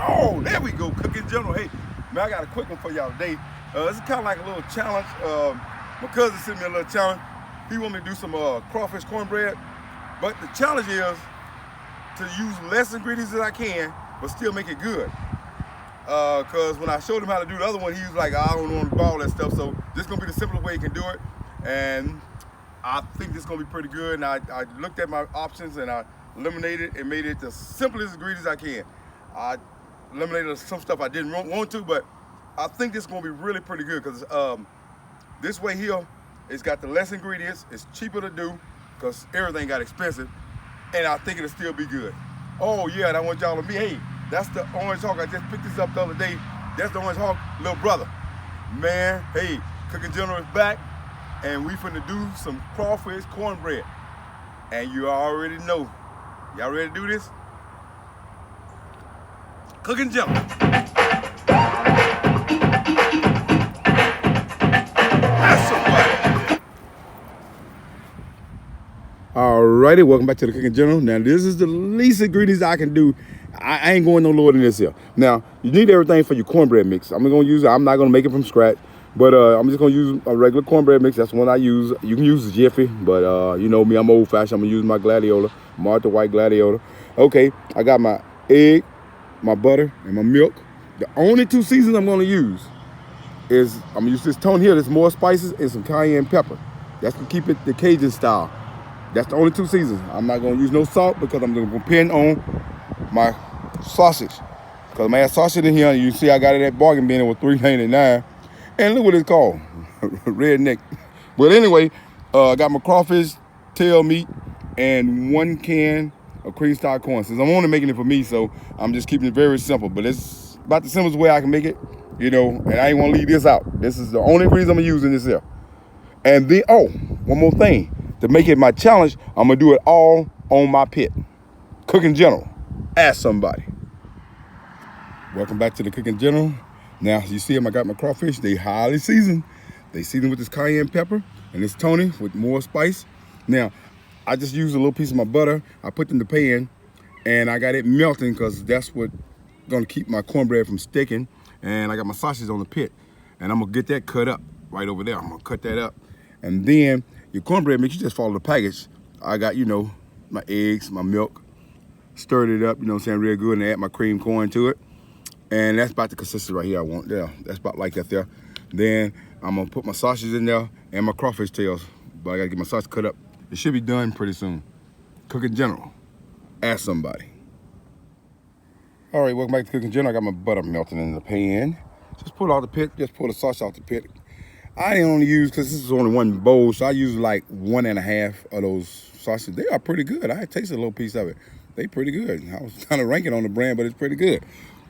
Oh, there we go, Cooking General. Hey, man, I got a quick one for y'all today. This is kind of like a little challenge. My cousin sent me a little challenge. He want me to do some crawfish cornbread, but the challenge is to use less ingredients as I can, but still make it good. Cause when I showed him how to do the other one, he was like, I don't want to do all that stuff. So this is gonna be the simplest way he can do it, and I think this is gonna be pretty good. And I looked at my options and I eliminated and made it the simplest ingredients I can. I eliminated some stuff I didn't want to, but I think this is gonna be really pretty good because this way here, it's got the less ingredients, it's cheaper to do because everything got expensive, and I think it'll still be good. Oh yeah, and I want y'all to be, hey, that's the Orange Hawk. I just picked this up the other day. That's the Orange Hawk little brother. Man, hey, Cooking General is back, and we finna do some crawfish cornbread. And you already know. Y'all ready to do this? Cooking General. That's somebody. Alrighty, welcome back to the Cooking General. Now this is the least ingredients I can do. I ain't going no lower than this here. Now, you need everything for your cornbread mix. I'm not gonna make it from scratch, but I'm just gonna use a regular cornbread mix. That's the one I use. You can use Jiffy, but you know me, I'm old fashioned. I'm gonna use my Gladiola, Martha White Gladiola. Okay, I got my egg, my butter, and my milk. The only two seasons I'm gonna use is, I'm gonna use this tone here, there's more spices and some cayenne pepper. That's gonna keep it the Cajun style. That's the only two seasons. I'm not gonna use no salt because I'm gonna depend on my sausage. Because I had sausage in here, and you see I got it at bargain bin with $3.99. And look what it's called, redneck. But anyway, I got my crawfish tail meat and 1 can of cream style corn. Since I'm only making it for me, so I'm just keeping it very simple. But it's about the simplest way I can make it, you know, and I ain't want to leave this out. This is the only reason I'm using this here. And then, oh, one more thing. To make it my challenge, I'm gonna do it all on my pit. Cooking General, ask somebody. Welcome back to the Cooking General. Now, you see them, I got my crawfish. They highly seasoned. They seasoned with this cayenne pepper and this Tony with more spice. Now, I just used a little piece of my butter. I put in the pan and I got it melting because that's what gonna keep my cornbread from sticking. And I got my sausage on the pit. And I'm gonna get that cut up right over there. I'm gonna cut that up. And then your cornbread mix, you just follow the package. I got, you know, my eggs, my milk, stirred it up, you know what I'm saying, real good, and add my cream corn to it. And that's about the consistency right here I want there. That's about like that there. Then I'm gonna put my sausage in there and my crawfish tails. But I gotta get my sausage cut up. It should be done pretty soon. Cooking General, ask somebody. All right, welcome back to Cooking General. I got my butter melting in the pan. Just pull it out the pit, just pull the sausage out the pit. I only use, because this is only one bowl, so I use like 1.5 of those sausages. They are pretty good. I tasted a little piece of it. They pretty good. I was kind of ranking on the brand, but it's pretty good.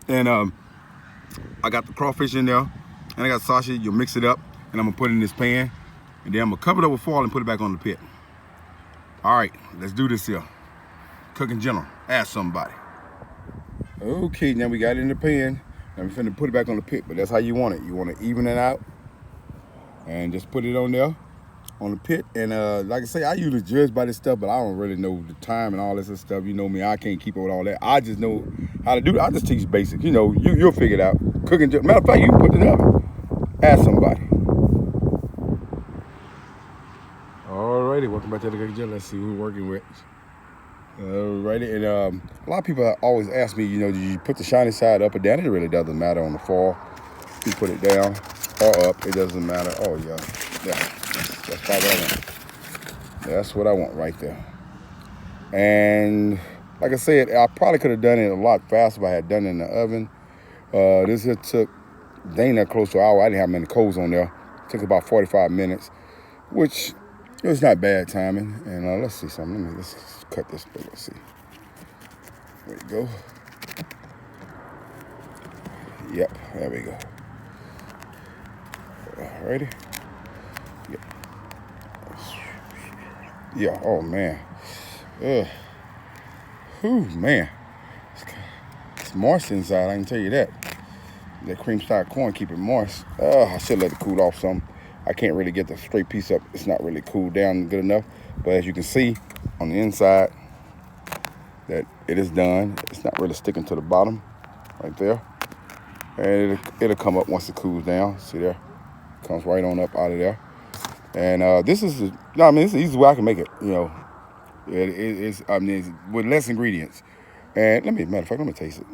And I got the crawfish in there, and I got sausage. You'll mix it up, and I'm gonna put it in this pan, and then I'm gonna cover it up with foil and put it back on the pit. All right, let's do this here. Cooking General, ask somebody. Okay, now we got it in the pan. Now we're finna put it back on the pit, but that's how you want it. You want to even it out, and just put it on there, on the pit. And like I say, I usually judge by this stuff, but I don't really know the time and all this other stuff. You know me, I can't keep up with all that. I just know how to do it. I just teach basics. You know, you'll figure it out. Cooking, matter of fact, you can put it in the oven. Ask somebody. Alrighty, welcome back to the Cooking General. Let's see who we're working with. Alrighty, and a lot of people always ask me, you know, do you put the shiny side up or down? It really doesn't matter on the foil. You put it down or up, it doesn't matter. Oh yeah, that's probably what I want. That's what I want right there. And like I said, I probably could have done it a lot faster if I had done it in the oven. This here took Dana close to an hour. I didn't have many coals on there. It took about 45 minutes, which it was not bad timing. And let's see something. Let's cut this. Let's see. There we go. Yep, there we go. Alrighty. Yeah, oh man. Man. It's moist inside, I can tell you that. That cream style corn keep it moist. I should let it cool off some. I can't really get the straight piece up. It's not really cooled down good enough. But as you can see on the inside, that it is done. It's not really sticking to the bottom. right there. And it'll come up once it cools down. See there? Comes right on up out of there. And this is, it's the easiest way I can make it, you know. It's with less ingredients. And matter of fact, let me taste it.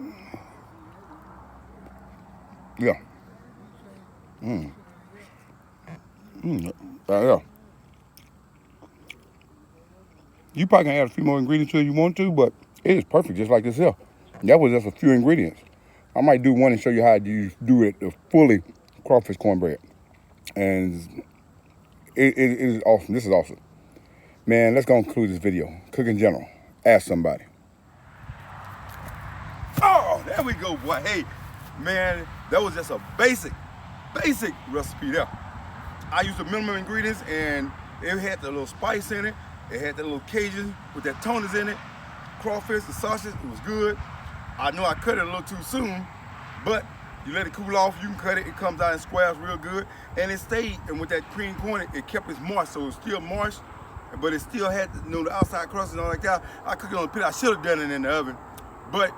Yeah. Yeah. You probably can add a few more ingredients to it if you want to, but it is perfect just like this here. That was just a few ingredients. I might do one and show you how you do it fully crawfish cornbread. And it is awesome. This is awesome. Man, let's go and conclude this video. Cook in general. Ask somebody. Oh, there we go, boy. Hey, man, that was just a basic recipe there. I used the minimum ingredients, and it had the little spice in it. It had that little Cajun with that toners in it. Crawfish, the sausage, it was good. I know I cut it a little too soon, but you let it cool off, you can cut it, it comes out in squares real good. And it stayed, and with that cream corn, it kept its moist, so it was still moist, but it still had, you know, the outside crust and all like that. I cooked it on the pit. I should have done it in the oven, but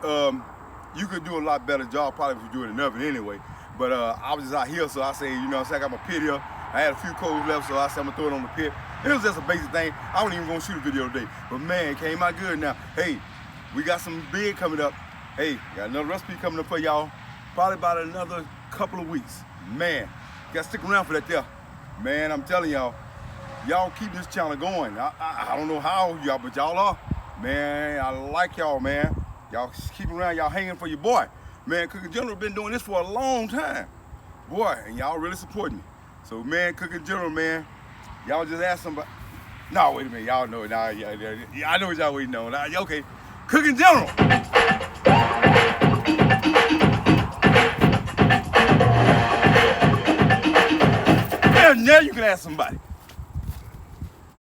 you could do a lot better job probably if you do it in the oven anyway. But I was just out here, so I say, you know, I got my pit here. I had a few coals left, so I said I'm gonna throw it on the pit. It was just a basic thing. I wasn't even gonna shoot a video today, but man, it came out good. Now, hey, we got some big coming up. Hey, got another recipe coming up for y'all. Probably about another couple of weeks. Man, you gotta stick around for that there. Man, I'm telling y'all keep this channel going. I don't know how y'all, but y'all are. Man, I like y'all, man. Y'all keep around, y'all hanging for your boy. Man, Cooking General been doing this for a long time. Boy, and y'all really support me. So, man, Cooking General, man, y'all just ask somebody. No, wait a minute, y'all know it. Nah, yeah, I know what y'all waiting on. Nah, okay, Cooking General. Now you can ask somebody.